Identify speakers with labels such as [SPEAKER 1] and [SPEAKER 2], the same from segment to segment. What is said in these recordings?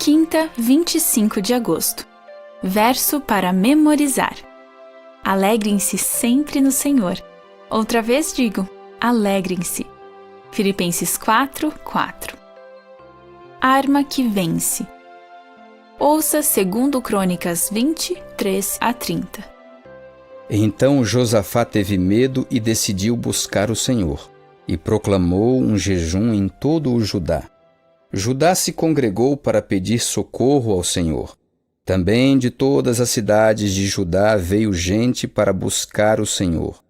[SPEAKER 1] Quinta, 25 de agosto. Verso para memorizar. Alegrem-se sempre no Senhor. Outra vez digo, alegrem-se. Filipenses 4:4. Arma que vence. Ouça 2 Crônicas 20:3-30.
[SPEAKER 2] Então Josafá teve medo e decidiu buscar o Senhor, e proclamou um jejum em todo o Judá. Judá se congregou para pedir socorro ao Senhor. Também de todas as cidades de Judá veio gente para buscar o Senhor.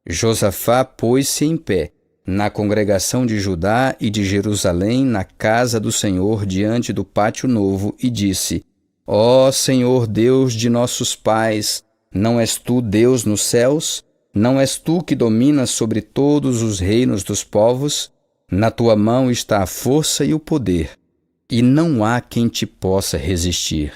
[SPEAKER 2] Josafá pôs-se em pé, na congregação de Judá e de Jerusalém, na casa do Senhor, diante do pátio novo, e disse: Ó Senhor Deus de nossos pais, não és tu Deus nos céus? Não és tu que dominas sobre todos os reinos dos povos? Na tua mão está a força e o poder, e não há quem te possa resistir.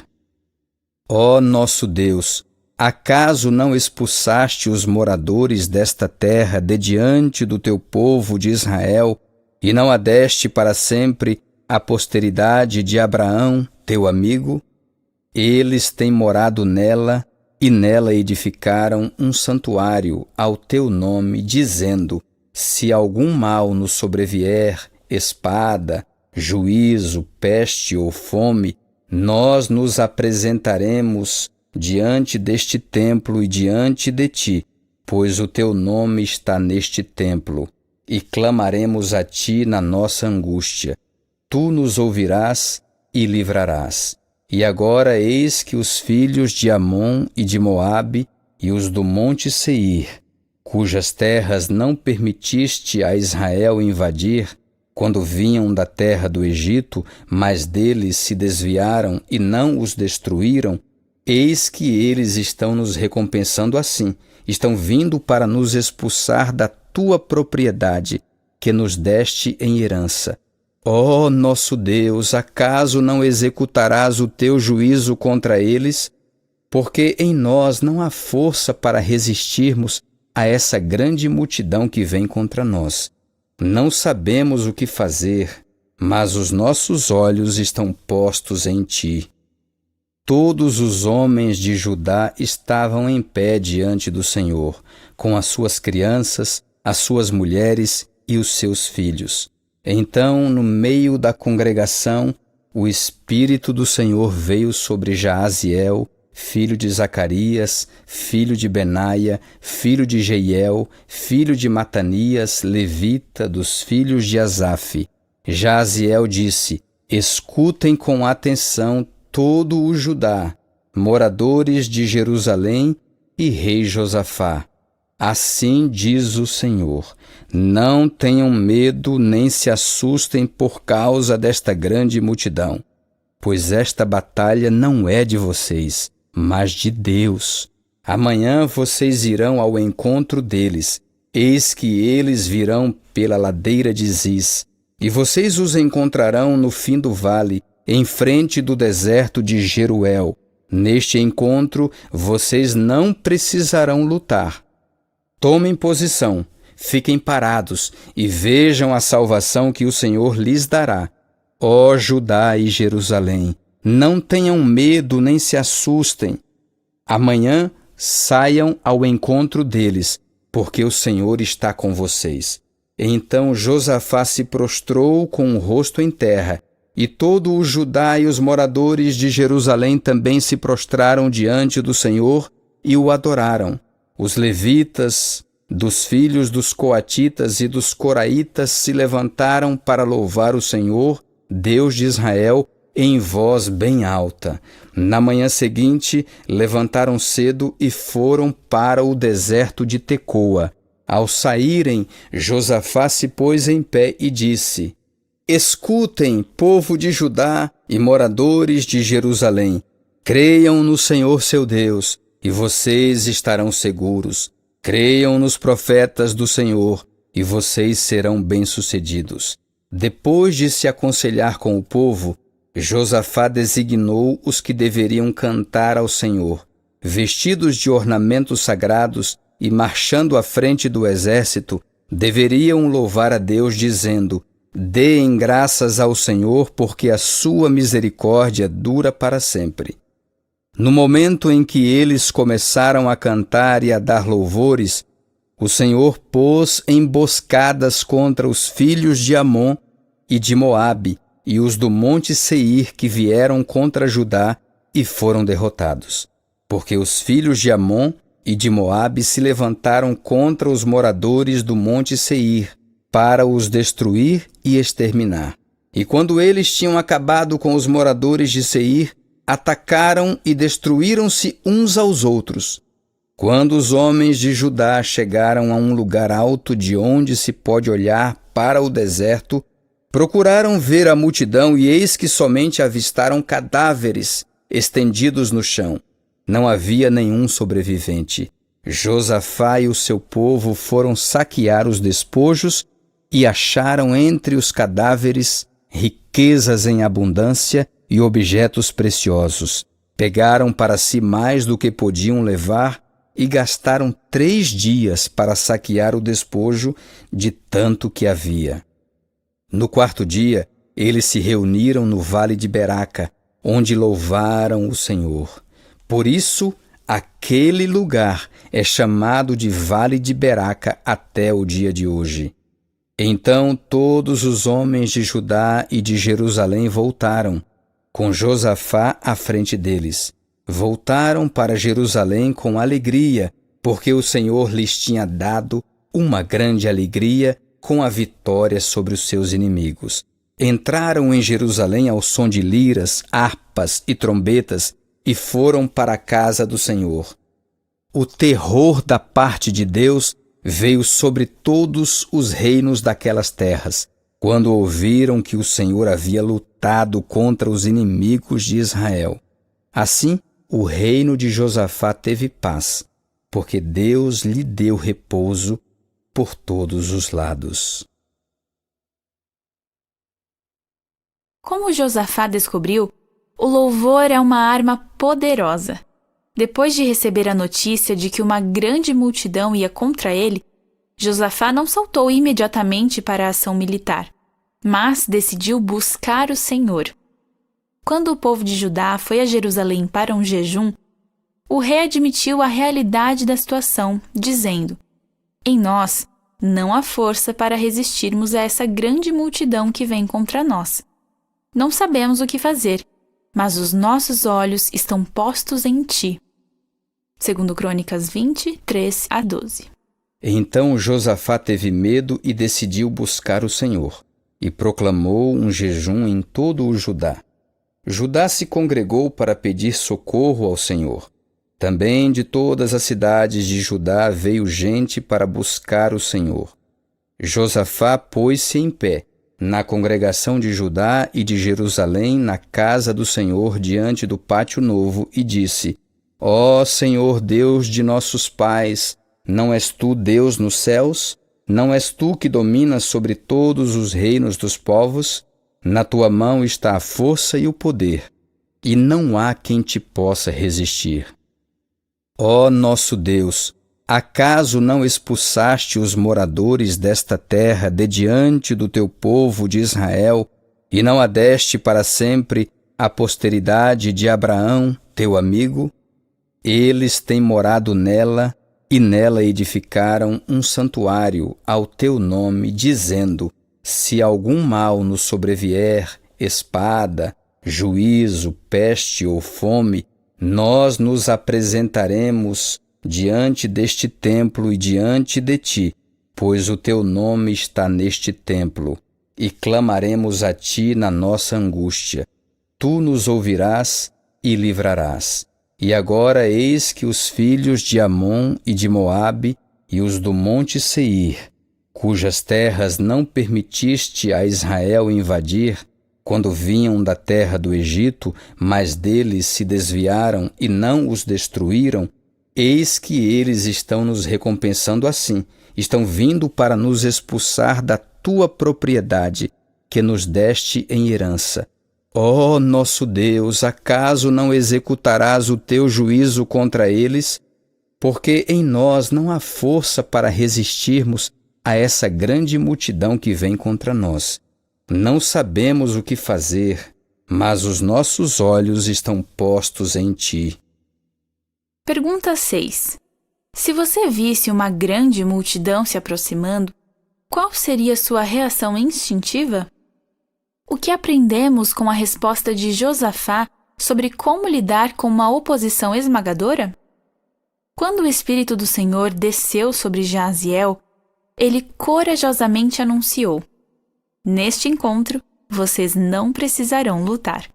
[SPEAKER 2] Ó nosso Deus, acaso não expulsaste os moradores desta terra de diante do teu povo de Israel, e não a deste para sempre à posteridade de Abraão, teu amigo? Eles têm morado nela, e nela edificaram um santuário ao teu nome, dizendo: se algum mal nos sobrevier, espada, juízo, peste ou fome, nós nos apresentaremos diante deste templo e diante de ti, pois o teu nome está neste templo, e clamaremos a ti na nossa angústia. Tu nos ouvirás e livrarás. E agora eis que os filhos de Amon e de Moabe e os do monte Seir, cujas terras não permitiste a Israel invadir, quando vinham da terra do Egito, mas deles se desviaram e não os destruíram, eis que eles estão nos recompensando assim, estão vindo para nos expulsar da tua propriedade, que nos deste em herança. Ó nosso Deus, acaso não executarás o teu juízo contra eles? Porque em nós não há força para resistirmos a essa grande multidão que vem contra nós. Não sabemos o que fazer, mas os nossos olhos estão postos em ti. Todos os homens de Judá estavam em pé diante do Senhor, com as suas crianças, as suas mulheres e os seus filhos. Então, no meio da congregação, o Espírito do Senhor veio sobre Jaaziel, filho de Zacarias, filho de Benaia, filho de Jeiel, filho de Matanias, levita, dos filhos de Asaf. Jaaziel disse: escutem com atenção todo o Judá, moradores de Jerusalém e rei Josafá. Assim diz o Senhor: não tenham medo nem se assustem por causa desta grande multidão, pois esta batalha não é de vocês, mas de Deus. Amanhã vocês irão ao encontro deles. Eis que eles virão pela ladeira de Ziz, e vocês os encontrarão no fim do vale, em frente do deserto de Jeruel. Neste encontro, vocês não precisarão lutar. Tomem posição, fiquem parados e vejam a salvação que o Senhor lhes dará. Ó Judá e Jerusalém, não tenham medo nem se assustem. Amanhã saiam ao encontro deles, porque o Senhor está com vocês. Então Josafá se prostrou com o rosto em terra, e todo o Judá e os moradores de Jerusalém também se prostraram diante do Senhor e o adoraram. Os levitas, dos filhos dos coatitas e dos coraitas, se levantaram para louvar o Senhor, Deus de Israel, em voz bem alta. Na manhã seguinte, levantaram cedo e foram para o deserto de Tecoa. Ao saírem, Josafá se pôs em pé e disse: escutem, povo de Judá e moradores de Jerusalém. Creiam no Senhor seu Deus, e vocês estarão seguros. Creiam nos profetas do Senhor, e vocês serão bem-sucedidos. Depois de se aconselhar com o povo, Josafá designou os que deveriam cantar ao Senhor, vestidos de ornamentos sagrados e marchando à frente do exército, deveriam louvar a Deus dizendo: Deem graças ao Senhor, porque a sua misericórdia dura para sempre. No momento em que eles começaram a cantar e a dar louvores, o Senhor pôs emboscadas contra os filhos de Amon e de Moabe e os do monte Seir que vieram contra Judá e foram derrotados, porque os filhos de Amon e de Moabe se levantaram contra os moradores do monte Seir para os destruir e exterminar. E quando eles tinham acabado com os moradores de Seir, atacaram e destruíram-se uns aos outros. Quando os homens de Judá chegaram a um lugar alto de onde se pode olhar para o deserto, procuraram ver a multidão e eis que somente avistaram cadáveres estendidos no chão. Não havia nenhum sobrevivente. Josafá e o seu povo foram saquear os despojos e acharam entre os cadáveres riquezas em abundância e objetos preciosos. Pegaram para si mais do que podiam levar e gastaram 3 dias para saquear o despojo de tanto que havia. No 4º dia, eles se reuniram no vale de Beraca, onde louvaram o Senhor. Por isso, aquele lugar é chamado de Vale de Beraca até o dia de hoje. Então todos os homens de Judá e de Jerusalém voltaram, com Josafá à frente deles. Voltaram para Jerusalém com alegria, porque o Senhor lhes tinha dado uma grande alegria com a vitória sobre os seus inimigos. Entraram em Jerusalém ao som de liras, harpas e trombetas e foram para a casa do Senhor. O terror da parte de Deus veio sobre todos os reinos daquelas terras, quando ouviram que o Senhor havia lutado contra os inimigos de Israel. Assim, o reino de Josafá teve paz, porque Deus lhe deu repouso por todos os lados.
[SPEAKER 1] Como Josafá descobriu, o louvor é uma arma poderosa. Depois de receber a notícia de que uma grande multidão ia contra ele, Josafá não saltou imediatamente para a ação militar, mas decidiu buscar o Senhor. Quando o povo de Judá foi a Jerusalém para um jejum, o rei admitiu a realidade da situação, dizendo: "Em nós não há força para resistirmos a essa grande multidão que vem contra nós. Não sabemos o que fazer, mas os nossos olhos estão postos em ti." 2 Crônicas 20, 3-12.
[SPEAKER 2] Então Josafá teve medo e decidiu buscar o Senhor, e proclamou um jejum em todo o Judá. Judá se congregou para pedir socorro ao Senhor. Também de todas as cidades de Judá veio gente para buscar o Senhor. Josafá pôs-se em pé na congregação de Judá e de Jerusalém, na casa do Senhor, diante do pátio novo, e disse: Ó Senhor Deus de nossos pais, não és tu Deus nos céus? Não és tu que dominas sobre todos os reinos dos povos? Na tua mão está a força e o poder, e não há quem te possa resistir. Ó nosso Deus, acaso não expulsaste os moradores desta terra de diante do teu povo de Israel, e não a deste para sempre à posteridade de Abraão, teu amigo? Eles têm morado nela, e nela edificaram um santuário ao teu nome, dizendo: se algum mal nos sobrevier, espada, juízo, peste ou fome, nós nos apresentaremos diante deste templo e diante de ti, pois o teu nome está neste templo, e clamaremos a ti na nossa angústia. Tu nos ouvirás e livrarás. E agora eis que os filhos de Amon e de Moabe e os do monte Seir, cujas terras não permitiste a Israel invadir, quando vinham da terra do Egito, mas deles se desviaram e não os destruíram, eis que eles estão nos recompensando assim, estão vindo para nos expulsar da tua propriedade, que nos deste em herança. Ó nosso Deus, acaso não executarás o teu juízo contra eles? Porque em nós não há força para resistirmos a essa grande multidão que vem contra nós. Não sabemos o que fazer, mas os nossos olhos estão postos em ti.
[SPEAKER 1] Pergunta 6. Se você visse uma grande multidão se aproximando, qual seria sua reação instintiva? O que aprendemos com a resposta de Josafá sobre como lidar com uma oposição esmagadora? Quando o Espírito do Senhor desceu sobre Jaaziel, ele corajosamente anunciou: neste encontro, vocês não precisarão lutar.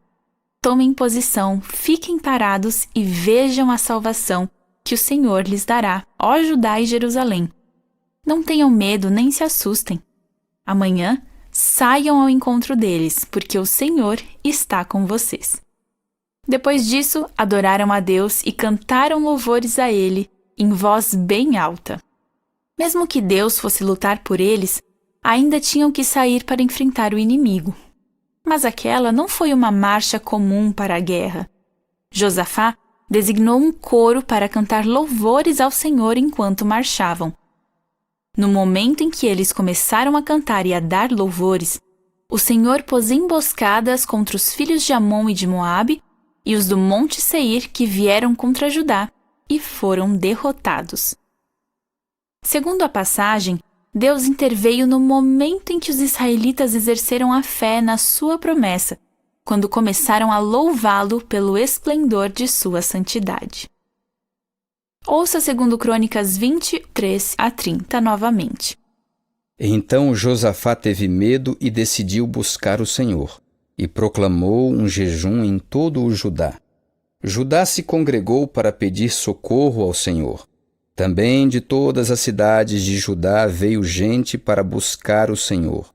[SPEAKER 1] Tomem posição, fiquem parados e vejam a salvação que o Senhor lhes dará, ó Judá e Jerusalém. Não tenham medo nem se assustem. Amanhã, saiam ao encontro deles, porque o Senhor está com vocês. Depois disso, adoraram a Deus e cantaram louvores a Ele em voz bem alta. Mesmo que Deus fosse lutar por eles, ainda tinham que sair para enfrentar o inimigo. Mas aquela não foi uma marcha comum para a guerra. Josafá designou um coro para cantar louvores ao Senhor enquanto marchavam. No momento em que eles começaram a cantar e a dar louvores, o Senhor pôs emboscadas contra os filhos de Amon e de Moabe e os do Monte Seir que vieram contra Judá e foram derrotados. Segundo a passagem, Deus interveio no momento em que os israelitas exerceram a fé na sua promessa, quando começaram a louvá-lo pelo esplendor de sua santidade. Ouça 2 Crônicas 23 a 30 novamente.
[SPEAKER 2] Então Josafá teve medo e decidiu buscar o Senhor, e proclamou um jejum em todo o Judá. Judá se congregou para pedir socorro ao Senhor. Também de todas as cidades de Judá veio gente para buscar o Senhor.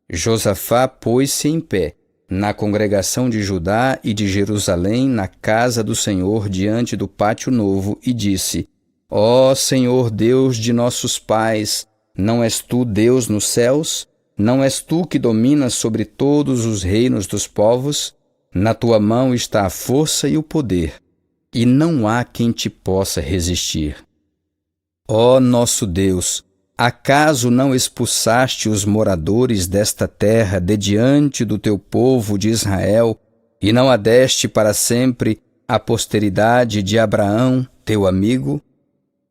[SPEAKER 2] Josafá pôs-se em pé, na congregação de Judá e de Jerusalém, na casa do Senhor, diante do pátio novo, e disse: Ó Senhor Deus de nossos pais, não és tu Deus nos céus? Não és tu que dominas sobre todos os reinos dos povos? Na tua mão está a força e o poder, e não há quem te possa resistir. Ó nosso Deus, acaso não expulsaste os moradores desta terra de diante do teu povo de Israel, e não a deste para sempre à posteridade de Abraão, teu amigo?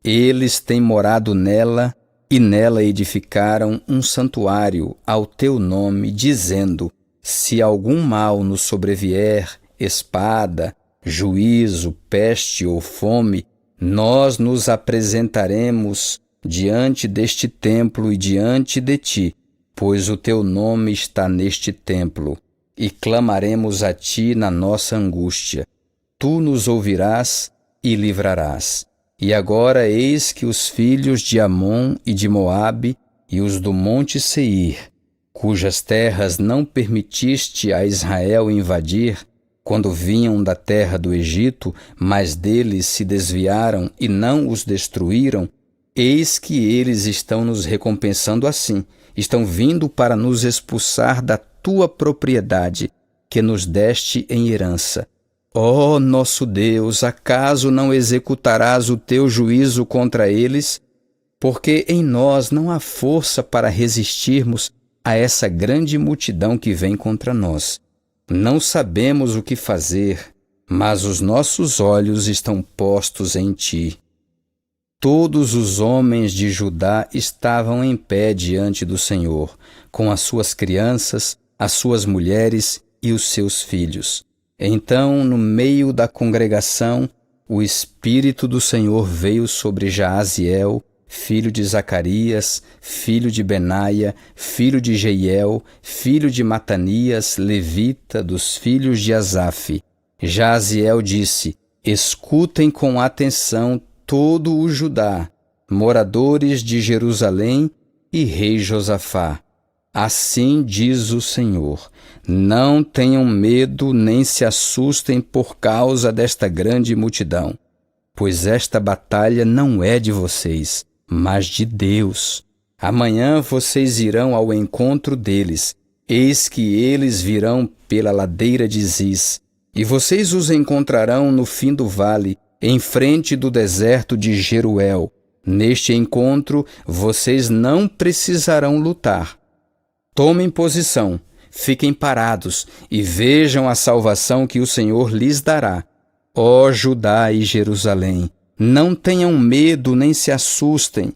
[SPEAKER 2] Eles têm morado nela, e nela edificaram um santuário ao teu nome, dizendo: se algum mal nos sobrevier, espada, juízo, peste ou fome, nós nos apresentaremos diante deste templo e diante de ti, pois o teu nome está neste templo, e clamaremos a ti na nossa angústia. Tu nos ouvirás e livrarás. E agora eis que os filhos de Amon e de Moabe e os do Monte Seir, cujas terras não permitiste a Israel invadir, quando vinham da terra do Egito, mas deles se desviaram e não os destruíram, eis que eles estão nos recompensando assim, estão vindo para nos expulsar da tua propriedade, que nos deste em herança. Ó nosso Deus, acaso não executarás o teu juízo contra eles? Porque em nós não há força para resistirmos a essa grande multidão que vem contra nós. Não sabemos o que fazer, mas os nossos olhos estão postos em ti. Todos os homens de Judá estavam em pé diante do Senhor, com as suas crianças, as suas mulheres e os seus filhos. Então, no meio da congregação, o Espírito do Senhor veio sobre Jaaziel, filho de Zacarias, filho de Benaia, filho de Jeiel, filho de Matanias, levita, dos filhos de Asaf. Jaaziel disse: escutem com atenção todo o Judá, moradores de Jerusalém e rei Josafá. Assim diz o Senhor: não tenham medo nem se assustem por causa desta grande multidão, pois esta batalha não é de vocês, mas de Deus. Amanhã vocês irão ao encontro deles, eis que eles virão pela ladeira de Ziz, e vocês os encontrarão no fim do vale, em frente do deserto de Jeruel. Neste encontro vocês não precisarão lutar. Tomem posição, fiquem parados e vejam a salvação que o Senhor lhes dará. Ó Judá e Jerusalém, não tenham medo nem se assustem.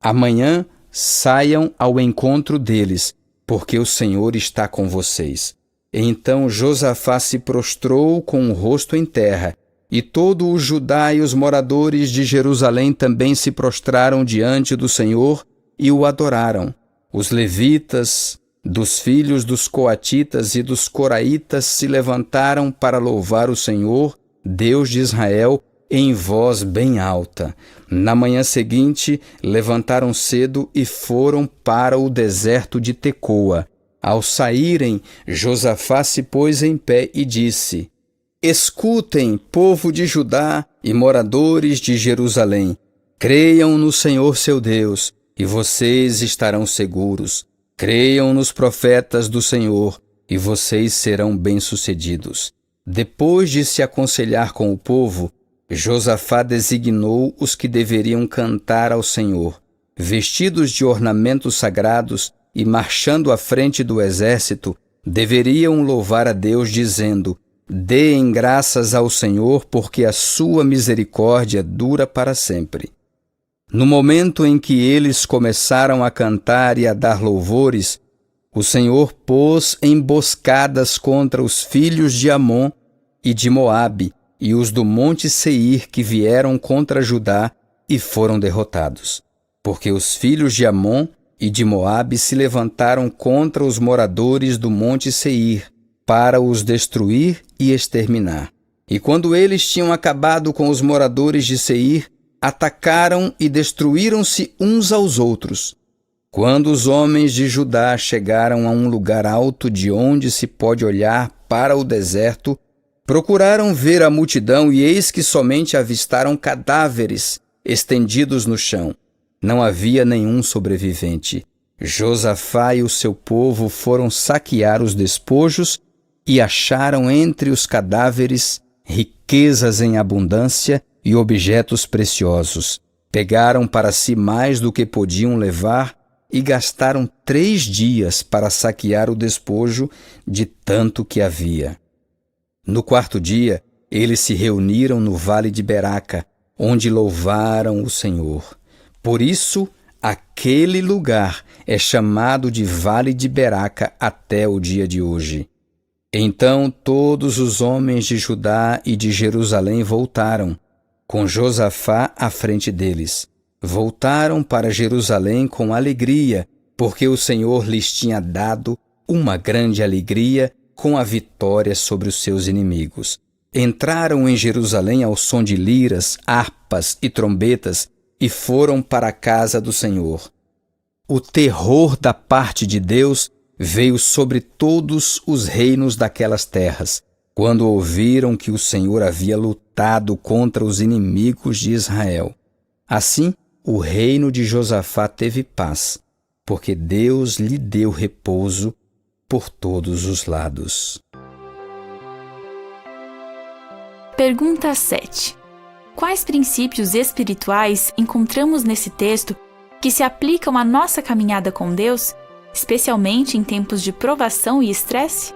[SPEAKER 2] Amanhã saiam ao encontro deles, porque o Senhor está com vocês. Então Josafá se prostrou com o rosto em terra, e todo o Judá e os moradores de Jerusalém também se prostraram diante do Senhor e o adoraram. Os levitas, dos filhos dos coatitas e dos coraitas, se levantaram para louvar o Senhor, Deus de Israel, em voz bem alta. Na manhã seguinte, levantaram cedo e foram para o deserto de Tecoa. Ao saírem, Josafá se pôs em pé e disse: Escutem, povo de Judá e moradores de Jerusalém. Creiam no Senhor seu Deus, e vocês estarão seguros. Creiam nos profetas do Senhor, e vocês serão bem-sucedidos. Depois de se aconselhar com o povo, Josafá designou os que deveriam cantar ao Senhor, vestidos de ornamentos sagrados e marchando à frente do exército, deveriam louvar a Deus dizendo: Deem graças ao Senhor, porque a sua misericórdia dura para sempre. No momento em que eles começaram a cantar e a dar louvores, o Senhor pôs emboscadas contra os filhos de Amon e de Moabe e os do monte Seir que vieram contra Judá e foram derrotados. Porque os filhos de Amon e de Moabe se levantaram contra os moradores do monte Seir para os destruir e exterminar. E quando eles tinham acabado com os moradores de Seir, atacaram e destruíram-se uns aos outros. Quando os homens de Judá chegaram a um lugar alto de onde se pode olhar para o deserto, procuraram ver a multidão e eis que somente avistaram cadáveres estendidos no chão. Não havia nenhum sobrevivente. Josafá e o seu povo foram saquear os despojos e acharam entre os cadáveres riquezas em abundância e objetos preciosos. Pegaram para si mais do que podiam levar e gastaram 3 dias para saquear o despojo de tanto que havia. No 4º dia, eles se reuniram no vale de Beraca, onde louvaram o Senhor. Por isso, aquele lugar é chamado de Vale de Beraca até o dia de hoje. Então todos os homens de Judá e de Jerusalém voltaram, com Josafá à frente deles. Voltaram para Jerusalém com alegria, porque o Senhor lhes tinha dado uma grande alegria com a vitória sobre os seus inimigos. Entraram em Jerusalém ao som de liras, harpas e trombetas e foram para a casa do Senhor. O terror da parte de Deus veio sobre todos os reinos daquelas terras, quando ouviram que o Senhor havia lutado contra os inimigos de Israel. Assim, o reino de Josafá teve paz, porque Deus lhe deu repouso por todos os lados.
[SPEAKER 1] Pergunta 7. Quais princípios espirituais encontramos nesse texto que se aplicam à nossa caminhada com Deus, especialmente em tempos de provação e estresse?